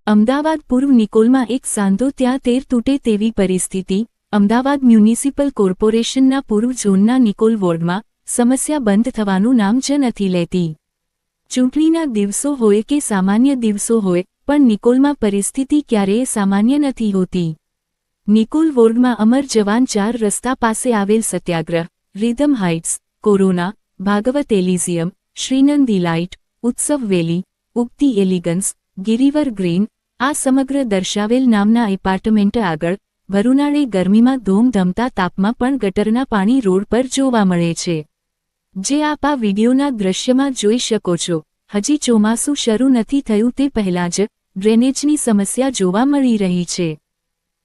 અમદાવાદ પૂર્વ નિકોલમાં એક સાંધો ત્યાં તેર તૂટે તેવી પરિસ્થિતિ। અમદાવાદ મ્યુનિસિપલ કોર્પોરેશનના પૂર્વ ઝોનના નિકોલ વોર્ડમાં સમસ્યા બંધ થવાનું નામ જ નથી લેતી। ચૂંટણીના દિવસો હોય કે સામાન્ય દિવસો હોય, પણ નિકોલમાં પરિસ્થિતિ ક્યારેય સામાન્ય નથી હોતી। નિકોલ વોર્ડમાં અમર જવાન 4 રસ્તા પાસે આવેલ Satyagraha, Rhythm Heights, Corona, Bhagwat Elysium, Shrinand Delight, Utsav Valley, ઉગતી elegance, ગિરિવર green, આ સમગ્ર દર્શાવેલ નામના એપાર્ટમેન્ટ આગળ ભરુનાળે ગરમીમાં ધોમધમતા તાપમાં પણ ગટરના પાણી રોડ પર જોવા મળે છે, જે આપ આ વિડીયોના દૃશ્યમાં જોઈ શકો છો। હજી ચોમાસું શરૂ નથી થયું તે પહેલાં જ ડ્રેનેજની સમસ્યા જોવા મળી રહી છે।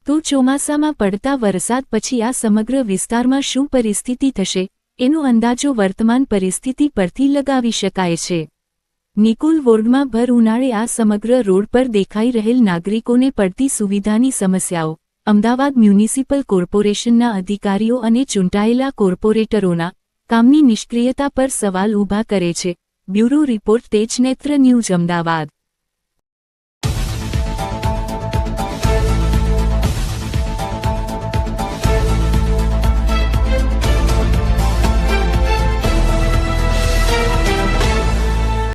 તો ચોમાસામાં પડતા વરસાદ પછી આ સમગ્ર વિસ્તારમાં શું પરિસ્થિતિ થશે, એનો અંદાજો વર્તમાન પરિસ્થિતિ પરથી લગાવી શકાય છે। નિકોલ વોર્ડમાં ભર ઉનાળે આ સમગ્ર રોડ પર દેખાઈ રહેલ નાગરિકોને પડતી સુવિધાની સમસ્યાઓ અમદાવાદ મ્યુનિસિપલ કોર્પોરેશનના અધિકારીઓ અને ચૂંટાયેલા કોર્પોરેટરોના કામની નિષ્ક્રિયતા પર સવાલ ઊભા કરે છે। Bureau report Tejnetra news Ahmedabad.